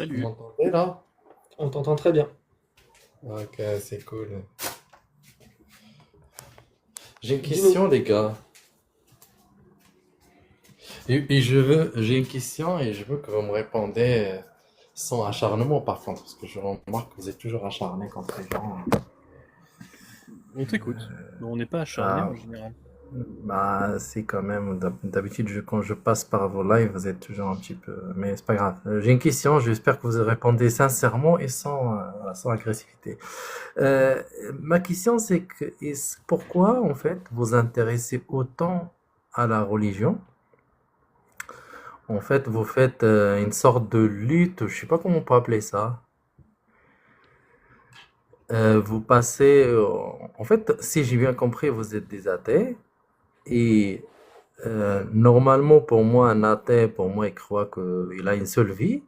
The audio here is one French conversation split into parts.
Vous Salut. m'entendez là? On t'entend très bien. Ok, c'est cool. J'ai une Dis-nous. question, les gars. J'ai une question et je veux que vous me répondez sans acharnement par contre, parce que je remarque que vous êtes toujours acharné contre les gens. On t'écoute. On n'est pas acharné Ah, en général. bah, c'est quand même, d'habitude, quand je passe par vos lives, vous êtes toujours un petit peu, mais c'est pas grave. J'ai une question, j'espère que vous répondez sincèrement et sans agressivité. Euh, Ma question, c'est que, pourquoi, en fait, vous intéressez autant à la religion? En fait, vous faites une sorte de lutte, je sais pas comment on peut appeler ça. Vous passez, en fait, si j'ai bien compris, vous êtes des athées et normalement, pour moi, un athée, pour moi, il croit qu'il a une seule vie.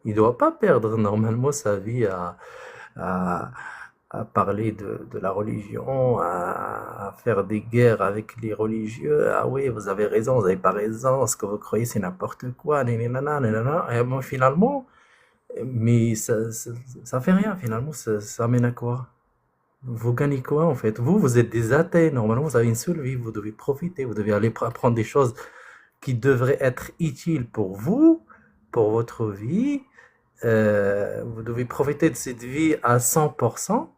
Il doit pas perdre normalement sa vie à, à parler de la religion, à faire des guerres avec les religieux. Ah oui, vous avez raison, vous n'avez pas raison, ce que vous croyez c'est n'importe quoi, nanana, nanana. Et moi finalement, mais ça fait rien finalement, ça mène à quoi? Vous gagnez quoi en fait? Vous êtes des athées, normalement vous avez une seule vie, vous devez profiter, vous devez aller apprendre des choses qui devraient être utiles pour vous, pour votre vie. Vous devez profiter de cette vie à 100%.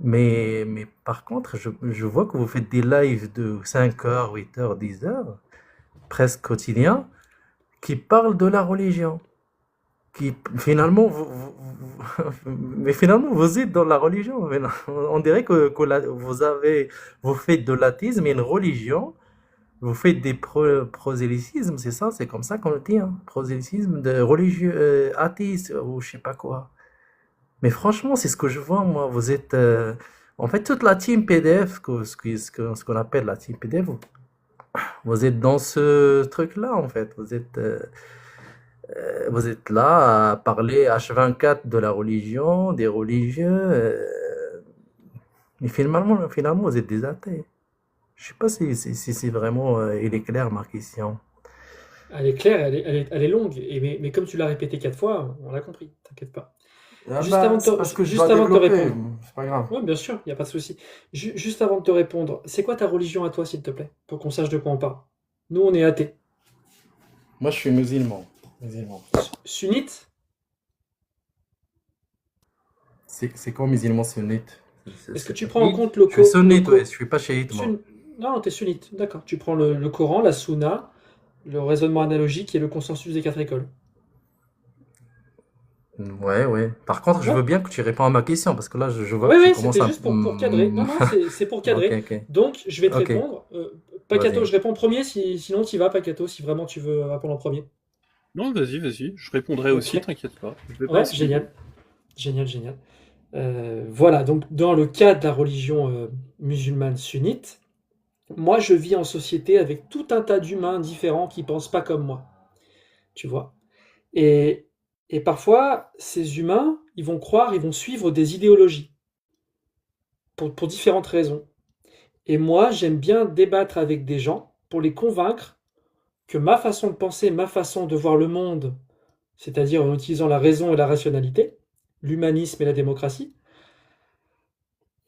Mais par contre, je vois que vous faites des lives de 5 heures, 8 heures, 10 heures, presque quotidiens, qui parlent de la religion. Qui finalement, mais finalement, vous êtes dans la religion. On dirait vous faites de l'athéisme et une religion. Vous faites des prosélytismes, c'est ça? C'est comme ça qu'on le dit, hein? Prosélytisme de religieux, athéistes, ou je sais pas quoi. Mais franchement, c'est ce que je vois, moi. Vous êtes, en fait, toute la team PDF, ce qu'on appelle la team PDF, vous êtes dans ce truc-là, en fait. Vous êtes là à parler H24 de la religion, des religieux, mais finalement, vous êtes des athées. Je sais pas si c'est vraiment, il est clair, ma question. Elle est claire, elle est longue, mais comme tu l'as répété 4 fois, on l'a compris, t'inquiète pas. Ah bah, c'est parce que je dois Juste avant de te développer, répondre, c'est pas grave. ouais, bien sûr, il n'y a pas de souci. Juste avant de te répondre, c'est quoi ta religion à toi, s'il te plaît, pour qu'on sache de quoi on parle? Nous, on est athées. Moi, je suis musulman. Musulman. Sunnite? C'est quoi musulman sunnite? Est-ce que tu prends en Oui, compte je suis sunnite, ouais, je suis pas chiite, moi. Non, t'es sunnite, d'accord. Tu prends le Coran, la Sunna, le raisonnement analogique et le consensus des 4 écoles. Ouais, ouais. Par contre, je Ouais. veux bien que tu réponds à ma question, parce que là, je vois Oui, que tu oui, commences c'était à... juste pour cadrer. Non, non, c'est pour Ok, cadrer. ok. Donc, je vais te Ok, répondre. Pacato, vas-y. je réponds premier, sinon tu vas, Pacato, si vraiment tu veux répondre en premier. Non, vas-y, vas-y. Je répondrai aussi, Ok. t'inquiète pas. Je vais pas Ouais, esquiver. génial. Génial, génial. Voilà, donc dans le cas de la religion musulmane sunnite, moi je vis en société avec tout un tas d'humains différents qui pensent pas comme moi, tu vois. Et, et parfois, ces humains, ils vont suivre des idéologies pour différentes raisons. Et moi, j'aime bien débattre avec des gens pour les convaincre que ma façon de penser, ma façon de voir le monde, c'est-à-dire en utilisant la raison et la rationalité, l'humanisme et la démocratie,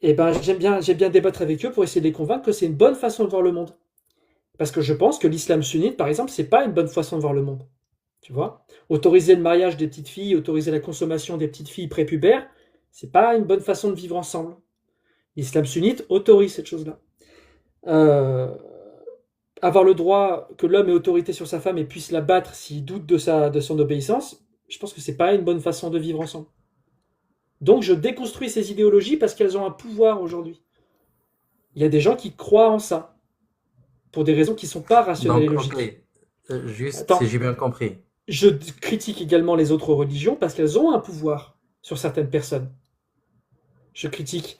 et ben j'aime bien débattre avec eux pour essayer de les convaincre que c'est une bonne façon de voir le monde. Parce que je pense que l'islam sunnite, par exemple, c'est pas une bonne façon de voir le monde. Tu vois? Autoriser le mariage des petites filles, autoriser la consommation des petites filles prépubères, c'est pas une bonne façon de vivre ensemble. L'islam sunnite autorise cette chose-là. Euh, Avoir le droit que l'homme ait autorité sur sa femme et puisse la battre s'il doute de son obéissance, je pense que c'est pas une bonne façon de vivre ensemble. Donc je déconstruis ces idéologies parce qu'elles ont un pouvoir aujourd'hui. Il y a des gens qui croient en ça, pour des raisons qui ne sont pas rationnelles et Donc, ok. logiques. Juste, si Attends, j'ai bien compris. je critique également les autres religions parce qu'elles ont un pouvoir sur certaines personnes. Je critique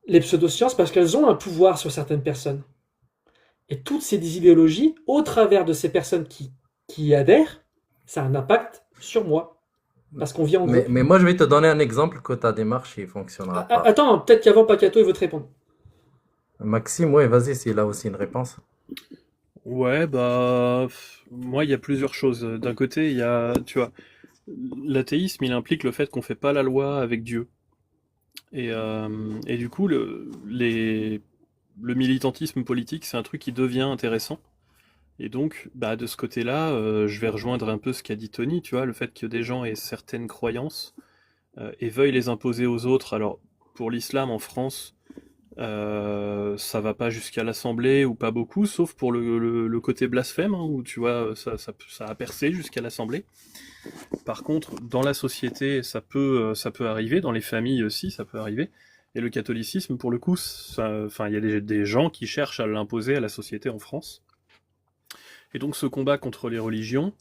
les pseudosciences parce qu'elles ont un pouvoir sur certaines personnes. Et toutes ces idéologies, au travers de ces personnes qui y adhèrent, ça a un impact sur moi. Parce qu'on vit en groupe. Mais moi, je vais te donner un exemple que ta démarche ne fonctionnera pas. Attends, peut-être qu'avant Pacato, il veut te répondre. Maxime, ouais, vas-y, s'il a aussi une réponse. Ouais, bah, moi, il y a plusieurs choses. D'un côté, il y a, tu vois, l'athéisme, il implique le fait qu'on fait pas la loi avec Dieu. Et du coup, le militantisme politique, c'est un truc qui devient intéressant. Et donc, bah, de ce côté-là, je vais rejoindre un peu ce qu'a dit Tony, tu vois, le fait que des gens aient certaines croyances et veuillent les imposer aux autres. Alors, pour l'islam en France, ça va pas jusqu'à l'Assemblée ou pas beaucoup, sauf pour le côté blasphème, hein, où tu vois, ça a percé jusqu'à l'Assemblée. Par contre, dans la société, ça peut arriver, dans les familles aussi, ça peut arriver. Et le catholicisme, pour le coup, enfin, il y a des gens qui cherchent à l'imposer à la société en France. Et donc, ce combat contre les religions,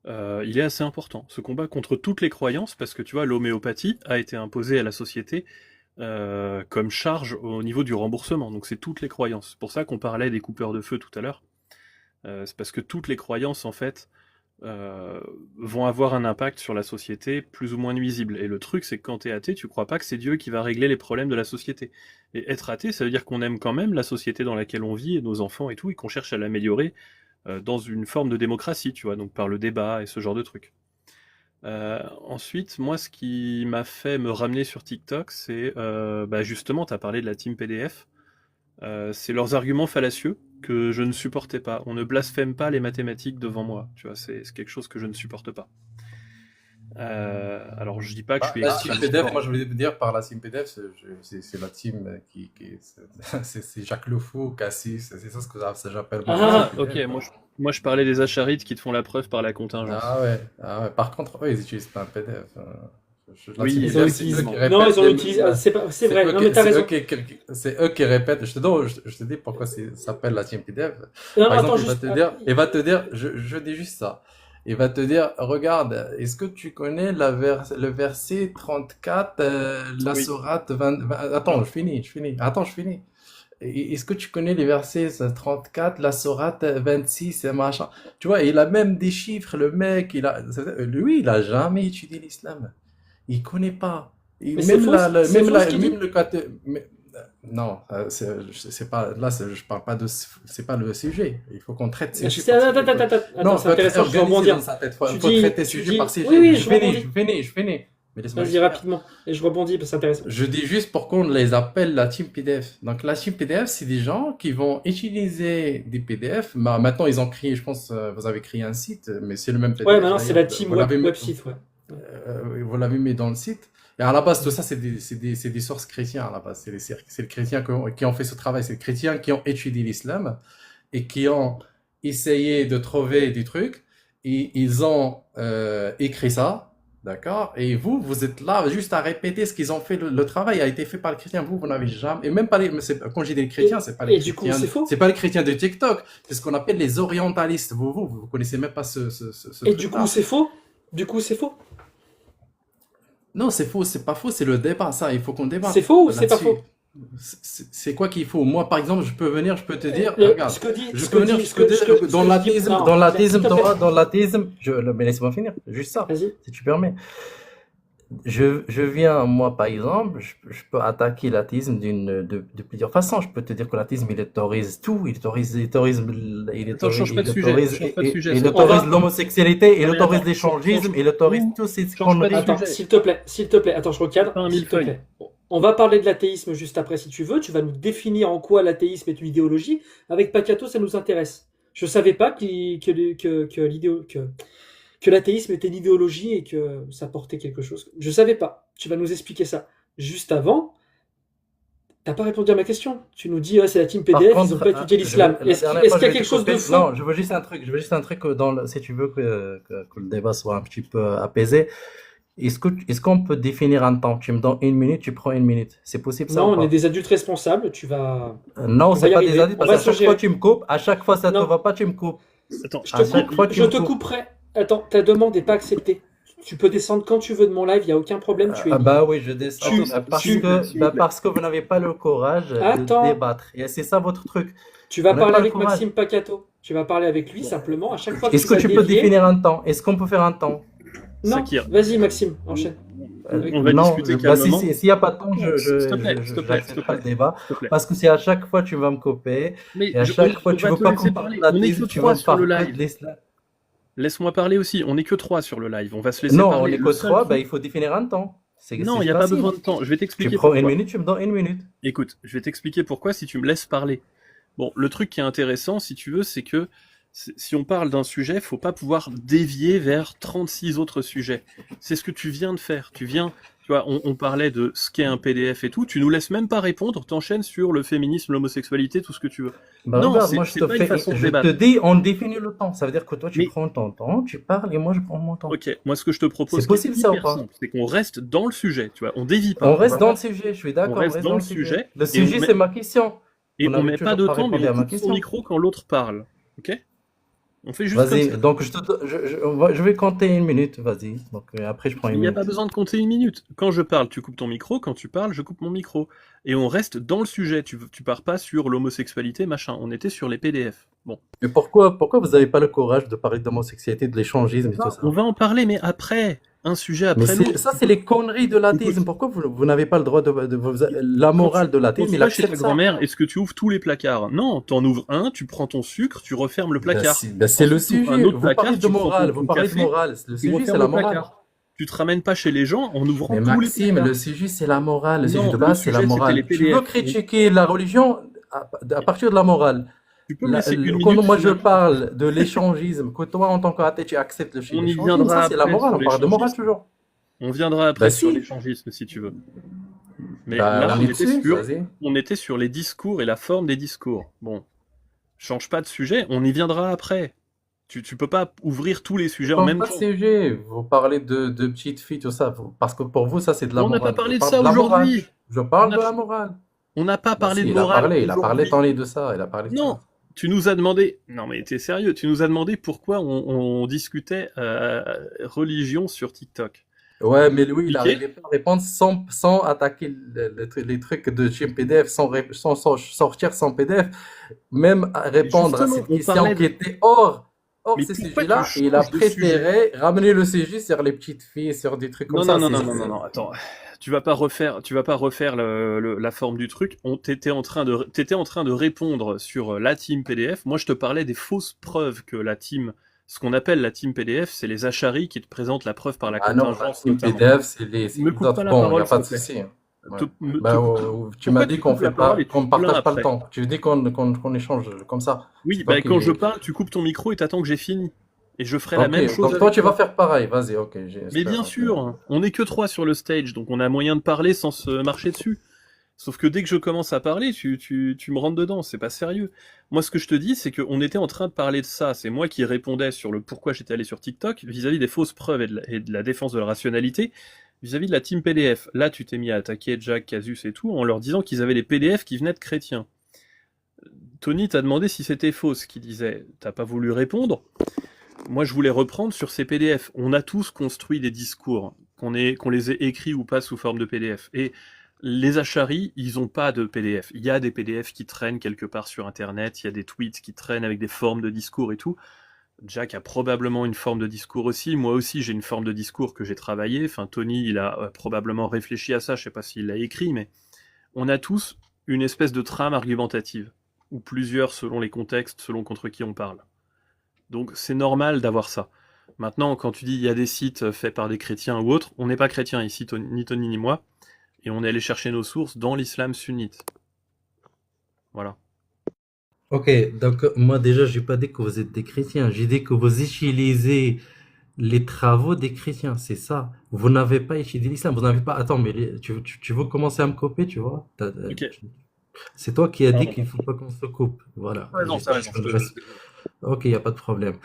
il est assez important. Ce combat contre toutes les croyances, parce que tu vois, l'homéopathie a été imposée à la société comme charge au niveau du remboursement. Donc, c'est toutes les croyances. C'est pour ça qu'on parlait des coupeurs de feu tout à l'heure. C'est parce que toutes les croyances, en fait, vont avoir un impact sur la société plus ou moins nuisible. Et le truc, c'est que quand tu es athée, tu crois pas que c'est Dieu qui va régler les problèmes de la société. Et être athée, ça veut dire qu'on aime quand même la société dans laquelle on vit et nos enfants et tout, et qu'on cherche à l'améliorer dans une forme de démocratie, tu vois, donc par le débat et ce genre de trucs. Ensuite, moi, ce qui m'a fait me ramener sur TikTok, c'est bah justement, tu as parlé de la team PDF. C'est leurs arguments fallacieux que je ne supportais pas. On ne blasphème pas les mathématiques devant moi. Tu vois, c'est quelque chose que je ne supporte pas. Alors, je dis pas que je suis La team extrême PDF, sport. moi je voulais te dire par la team PDF, c'est la team c'est Jacques Le Fou, Cassis, c'est ça ce que j'appelle moi la Ah, team Ok, PDF. moi je parlais des acharites qui te font la preuve par la contingence. Ah ouais. Par contre, eux, ils utilisent pas un PDF. La team Oui, ils ont PDF, c'est eux utilisé. qui effectivement. Non, répètent ils ont utilisé. Ah, c'est vrai. Non, mais t'as raison. c'est eux qui répètent. Je te dis pourquoi ça s'appelle la team PDF. Non, non, Par exemple, attends, juste. il va te dire, je dis juste ça. Il va te dire, regarde, est-ce que tu connais le verset 34, la Oui. sourate 20. Attends, je finis. Attends, je finis. Est-ce que tu connais les versets 34, la sourate 26 et machin? Tu vois, il a même des chiffres, le mec, lui, il a jamais étudié l'islam. Il connaît pas. Mais c'est faux, c'est faux ce qu'il dit. Même le non, c'est pas, là, je parle pas de, c'est pas le sujet. Il faut qu'on traite ces sujets par sujet. Attends, Non, c'est faut être intéressant, je vais organisé rebondir. dans sa tête. Tu Faut dis, traiter tu sujet par dis, sujet. oui, oui, je rebondis. Je finis. Mais laisse-moi Vas-y juste finir. rapidement. Et je rebondis parce que c'est intéressant. Je dis juste pourquoi on les appelle la team PDF. Donc la team PDF, c'est des gens qui vont utiliser des PDF. Bah, maintenant, ils ont créé, je pense, vous avez créé un site, mais c'est le même Ouais, PDF. maintenant c'est la D'ailleurs, team vous l'avez mis, website, ouais. vous l'avez mis dans le site. Et à la base, tout ça, c'est des sources chrétiens à la base. C'est les chrétiens qui ont fait ce travail. C'est les chrétiens qui ont étudié l'islam et qui ont essayé de trouver des trucs. Et ils ont écrit ça. D'accord? Et vous êtes là juste à répéter ce qu'ils ont fait. Le travail a été fait par les chrétiens. Vous n'avez jamais. Et même pas les. Quand je dis les chrétiens, c'est pas les Et du coup, chrétiens. c'est faux. C'est pas les chrétiens de TikTok. C'est ce qu'on appelle les orientalistes. Vous connaissez même pas ce Et du coup, truc-là. c'est faux. Du coup, c'est faux. Non, c'est faux, c'est pas faux, c'est le débat, ça. Il faut qu'on débatte C'est faux ou c'est pas là-dessus. faux? C'est quoi qu'il faut? Moi, par exemple, je peux venir, je peux te dire, Le- regarde, ce que dit, je ce peux que venir, dit, je peux te dire, ce que dans je dis. l'athéisme, Non, dans s'il l'athéisme, te plaît. dans l'athéisme, mais laisse-moi finir, juste ça, Vas-y. si tu permets. Je viens, moi, par exemple, je peux attaquer l'athéisme de plusieurs façons. Je peux te dire que l'athéisme, il autorise tout. Attends, change pas de sujet. Change pas de sujet. Il ça. autorise l'homosexualité, il Non, mais autorise attends, l'échangisme, change- il autorise tous ces change pas de conneries. Attends, sujet. s'il te plaît, attends, je recadre, Pas un s'il te millefeuille. plaît. On va parler de l'athéisme juste après si tu veux. Tu vas nous définir en quoi l'athéisme est une idéologie. Avec Pacato, ça nous intéresse. Je savais pas que l'athéisme était une idéologie et que ça portait quelque chose. Je savais pas. Tu vas nous expliquer ça. Juste avant, t'as pas répondu à ma question. Tu nous dis, c'est la team Par PDF, ils contre, ont pas étudié l'islam. la Est-ce dernière qu'il fois, y a je vais quelque te chose de couper. faux? Non, je veux juste un truc si tu veux que le débat soit un petit peu apaisé. Est-ce qu'on peut définir un temps? Tu me donnes une minute, tu prends une minute. C'est possible ça Non, ou on est pas? des adultes responsables. Non, On va c'est y pas des arriver. adultes On parce va qu'à se chaque fois gérer. tu me coupes, à chaque fois ça te Non. va pas, tu me coupes. Attends, À chaque fois tu Je me te coupes. couperai. Attends, ta demande n'est pas acceptée. Tu peux descendre quand tu veux de mon live, il n'y a aucun problème, tu es Ah libre. bah oui, je descends Tu- parce que vous n'avez pas le courage de Attends. débattre. Et c'est ça votre truc. Tu vas On n'a parler pas le avec courage. Maxime Pacato. Tu vas parler avec lui simplement à chaque fois que Est-ce tu que vas tu peux dévier. définir un temps? Est-ce qu'on peut faire un temps? Non, Sakir, vas-y Maxime, enchaîne. on va Non, discuter bah, calmement. s'il n'y a pas de temps, Non, s'il te plaît, s'il te plaît, s'il te j'accepte pas le plaît, débat. s'il te plaît. Parce que c'est à chaque fois tu vas me couper. Mais Et à chaque fois on tu va veux te pas laisser qu'on parle parler. de On n'est que l'athéisme, tu vas 3 me sur le parler de live. l'islam. Laisse-moi parler aussi. On n'est que 3 sur le live. On va se laisser Non, on parler. est Le que seul trois, bah, truc. il faut définir un temps. Non, il C'est n'y a pas facile. besoin de temps. Je vais Tu t'expliquer prends une pourquoi. minute, tu me donnes une minute. Écoute, je vais t'expliquer pourquoi si tu me laisses parler. Bon, le truc qui est intéressant, si tu veux, c'est que si on parle d'un sujet, faut pas pouvoir dévier vers 36 autres sujets. C'est ce que tu viens de faire. Tu vois, on parlait de ce qu'est un PDF et tout. Tu nous laisses même pas répondre. T'enchaînes sur le féminisme, l'homosexualité, tout ce que tu veux. Bah, Non, regarde, moi c'est pas une façon de je te débattre. dis, on définit le temps. Ça veut dire que toi, tu Mais prends ton temps, tu parles et moi, je prends mon temps. ok, moi ce que je te propose, C'est qui est possible ça ou hyper pas? simple, c'est qu'on reste dans le sujet. Tu vois, on dévie On pas. On reste va dans pas. le sujet, je suis On d'accord, on reste reste dans dans le le sujet. sujet Le et on sujet, met c'est ma question. et Vous on n'avez met pas toujours de pas temps, mais répondu on à ma coupe son question. micro quand l'autre parle. Ok? On fait juste comme Vas-y, ça. donc je vais compter une minute, vas-y. Donc après, je prends Il une n'y a pas minute. besoin de compter une minute. Quand je parle, tu coupes ton micro. Quand tu parles, je coupe mon micro. Et on reste dans le sujet. Tu pars pas sur l'homosexualité, machin. On était sur les PDF. Bon. Mais pourquoi vous n'avez pas le courage de parler d'homosexualité, de l'échangisme et tout On ça? va en parler, mais après. Un sujet Mais après l'autre. ça, c'est les conneries de Écoute, l'athéisme. Pourquoi vous n'avez pas le droit la quand morale de quand l'athéisme, tu il vas chez ta accepte ça. grand-mère, est-ce que tu ouvres tous les placards? Non, t'en ouvres un, tu prends ton sucre, tu refermes le placard. C'est le Ensuite, tu ouvres un sujet. autre Vous parlez placard, de tu prends morale, vous ton parlez de café, morale. Le tu sujet, c'est refermes la le morale. placard. Tu te ramènes pas chez les gens en ouvrant Mais tous les Maxime, placards. le sujet, c'est la morale. Le sujet Non, de le base, c'est la sujet, c'était les morale. Tu veux PDF. critiquer la religion à partir de la morale. Tu peux me laisser une Quand minute moi je finalement? parle de l'échangisme, que toi en tant qu'athée tu acceptes On y l'échangisme, viendra ça c'est la après morale, sur on parle de morale l'échangisme. toujours. On viendra Bah après sur si, l'échangisme si tu veux. Mais bah là, on est dessus, vas-y. on était sur les discours et la forme des discours. Bon, change pas de sujet, on y viendra après. Tu peux pas ouvrir tous les Je sujets en pense même pas de temps. sujet, vous parlez de petites filles, tout ça, parce que pour vous ça c'est de la On n'a pas morale. Je parlé de parle ça de la morale. aujourd'hui. Je On parle a, de la morale. on n'a pas Bah parlé si, de morale il a parlé aujourd'hui. tant de ça, il a parlé de Non, ça. tu nous as demandé. Non mais t'es sérieux, tu nous as demandé pourquoi on discutait religion sur TikTok. Ouais, mais Je lui, il t'expliquais. n'arrivait pas à répondre sans attaquer les trucs de chez PDF, sans sortir son PDF, même à Mais répondre à justement, cette on question parlait qui de. était hors Mais ces pourquoi tu sujets-là, et il a changes de sujet? préféré ramener le sujet sur les petites filles, sur des trucs comme Non, ça. non, non, non, non, non, non, attends. Tu vas pas refaire la forme du truc. T'étais en train de répondre sur la team PDF. Moi, je te parlais des fausses preuves que la team, ce qu'on appelle la team PDF, c'est les acharis qui te présentent la preuve par la Ah non, la contingence, team notamment. PDF, c'est Me les coupe autres. pas la Bon, il n'y parole, a s'il pas te de plaît. souci. Ouais. Te Bah, coupe. tu m'as Pourquoi dit tu qu'on coupes la fait parole pas, et tu qu'on te plains partage pas le après? temps. Tu dis qu'on échange comme ça. Oui, C'est toi bah quand je qui. parle, tu coupes ton micro et t'attends que j'ai fini. Et je ferai la Ok, même chose donc toi avec tu vas toi. faire pareil. Vas-y, ok, Mais j'espère. bien sûr, on n'est que 3 sur le stage, donc on a moyen de parler sans se marcher dessus. Sauf que dès que je commence à parler, tu me rentres dedans, c'est pas sérieux. Moi, ce que je te dis, c'est qu'on était en train de parler de ça. C'est moi qui répondais sur le pourquoi j'étais allé sur TikTok, vis-à-vis des fausses preuves et de la défense de la rationalité, vis-à-vis de la team PDF. Là, tu t'es mis à attaquer Jack, Casus et tout, en leur disant qu'ils avaient des PDF qui venaient de chrétiens. Tony t'a demandé si c'était faux, ce qu'il disait. T'as pas voulu répondre. Moi, je voulais reprendre sur ces PDF. On a tous construit des discours, qu'on les ait écrits ou pas sous forme de PDF. Et les acharis, ils ont pas de PDF. Il y a des PDF qui traînent quelque part sur Internet, il y a des tweets qui traînent avec des formes de discours et tout. Jack a probablement une forme de discours aussi. Moi aussi, j'ai une forme de discours que j'ai travaillé. Enfin, Tony, il a probablement réfléchi à ça. Je sais pas s'il l'a écrit, mais on a tous une espèce de trame argumentative, ou plusieurs selon les contextes, selon contre qui on parle. Donc c'est normal d'avoir ça. Maintenant, quand tu dis il y a des sites faits par des chrétiens ou autres, on n'est pas chrétiens ici, ni Tony ni moi, et on est allé chercher nos sources dans l'islam sunnite. Voilà. Ok, donc moi déjà, j'ai pas dit que vous êtes des chrétiens, j'ai dit que vous utilisez les travaux des chrétiens, c'est ça. Vous n'avez pas étudié l'islam, vous n'avez pas. Attends, mais tu veux commencer à me couper, tu vois? Ok, C'est toi qui as dit pardon. qu'il faut pas qu'on se coupe. Voilà. T'as raison, t'as raison. Ok, il n'y a pas de problème.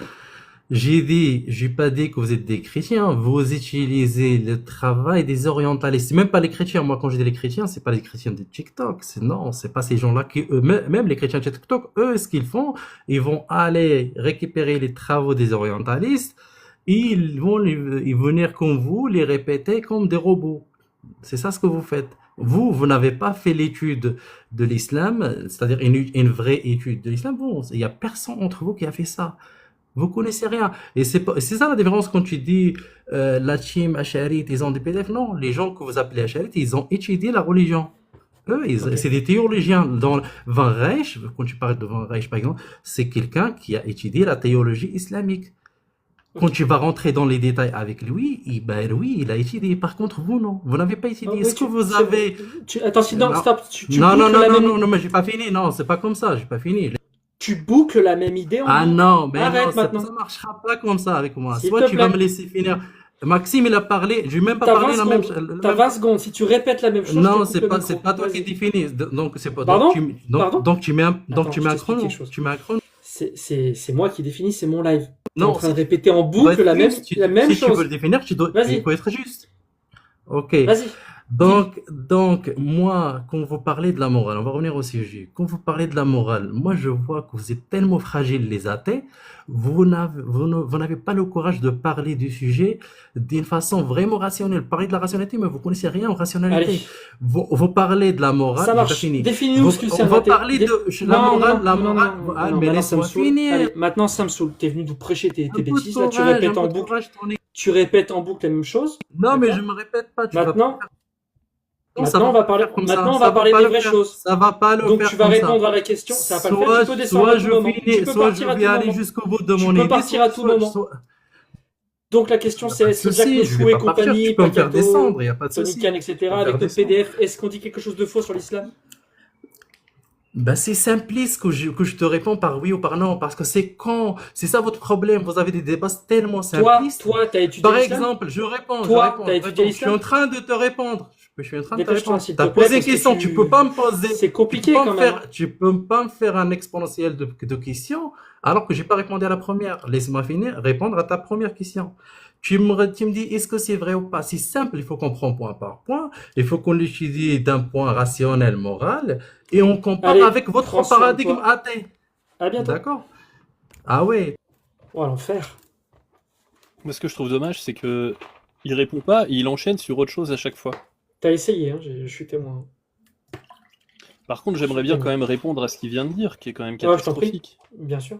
J'ai pas dit que vous êtes des chrétiens. Vous utilisez le travail des orientalistes. C'est même pas les chrétiens. Moi, quand je dis les chrétiens, c'est pas les chrétiens de TikTok. Non, c'est pas ces gens-là qui, eux, même les chrétiens de TikTok, eux, ce qu'ils font, ils vont aller récupérer les travaux des orientalistes et ils vont venir comme vous, les répéter comme des robots. C'est ça ce que vous faites. Vous n'avez pas fait l'étude de l'islam, c'est-à-dire une vraie étude de l'islam. Bon, il n'y a personne entre vous qui a fait ça. Vous connaissez rien. Et c'est ça la différence quand tu dis la team Acharit, ils ont des PDF. Non, les gens que vous appelez Acharit, ils ont étudié la religion. Eux, Ok. c'est des théologiens. Dans Van Reich, quand tu parles de Van Reich, par exemple, c'est quelqu'un qui a étudié la théologie islamique. Quand Ok. tu vas rentrer dans les détails avec lui, ben oui, il a étudié. Par contre, vous, non. Vous n'avez pas Oh, étudié. oui, Est-ce que vous c'est vrai. avez... Attends, non, Non, stop. Tu non, non, boucles non, la non, même, non, non, mais j'ai pas fini. Non, c'est pas comme ça. J'ai pas fini. tu boucles la même idée en Ah boucle. non, mais non, Arrête ça maintenant. marchera pas comme ça avec moi. S'il Soit te tu vas me plaît. laisser finir. Maxime, il a parlé. Je vais même pas T'as 20 parler la même secondes. le T'as même 20 secondes. Si tu répètes la même chose, je te Non, coupe le c'est micro. pas toi qui Vas-y. définis. Donc c'est pas Pardon? donc, Pardon? tu mets un Attends, je un t'explique quelque chrono. chose. Tu mets un chrono. C'est moi qui définis, c'est mon live. T'es en Non, train de si répéter en tu dois boucle être la même, juste, la même si tu veux chose. le définir, il Vas-y, faut être juste. Ok. vas-y, dis. Donc, moi, quand vous parlez de la morale, on va revenir au sujet. Quand vous parlez de la morale, moi, je vois que vous êtes tellement fragiles, les athées, vous n'avez pas le courage de parler du sujet d'une façon vraiment rationnelle. Parler de la rationalité, mais vous connaissez rien en rationalité. Allez, Vous parlez de la morale, ça j'ai pas marche. fini. Définis-nous ce que c'est On un va athée. parler de la Non, non, morale, non, la non, non, morale. non, Ah, non, mais maintenant ça me laisse-moi saoule. finir. Allez, maintenant ça me saoule. T'es venu nous prêcher tes Un peu de bêtises, là, tu courage, répètes un en peu de boucle. courage, ton Tu répètes en boucle la même chose. Non, mais je D'accord? me répète pas, tu vas pas Maintenant, non, ça maintenant va on va pas parler, le faire comme maintenant ça. on Ça va va parler pas des le vraies faire. choses. Ça va pas le Donc tu faire vas comme ça. répondre à la question, ça va pas le faire. Tu peux descendre à tout Je moment. Tu finis, peux soit je partir à vais tout aller moment. jusqu'au bout de Tu mon peux idée, partir à tout moment. Donc la question y a pas de c'est Jack Le souci, je Fou vais et pas partir, compagnie, tu peux me faire Pacato, descendre, y a pas de Tony souci. Khan, Tu etc. peux me Avec faire notre descendre. PDF, est-ce qu'on dit quelque chose de faux sur l'islam? Ben, c'est simpliste que je te réponds par oui ou par non, parce que c'est con. C'est ça votre problème. Vous avez des débats tellement simplistes. Toi, t'as étudié Par l'islam? exemple, je réponds, Toi, t'as je étudié réponds. Je suis en l'islam? train de te répondre. Je suis en train de te Dépêche-toi, répondre. s'il Tu te as plaît, posé une parce que question, tu peux pas me poser, c'est tu peux compliqué pas quand me même. faire, tu peux pas me faire un exponentiel de questions alors que j'ai pas répondu à la première. Laisse-moi finir, répondre à ta première question. Tu me dis, est-ce que c'est vrai ou pas? C'est simple, il faut qu'on prenne point par point. Il faut qu'on l'étudie d'un point rationnel, moral, et on compare Allez, avec votre prends soin de paradigme toi. athée. À bientôt. D'accord? Ah ouais. Oh, l'enfer. Moi, ce que je trouve dommage, c'est que il répond pas et il enchaîne sur autre chose à chaque fois. T'as essayé, hein, je suis témoin. Par contre, j'aimerais bien quand même répondre à ce qu'il vient de dire, qui est quand même Ouais, je t'en prie. catastrophique. Bien sûr.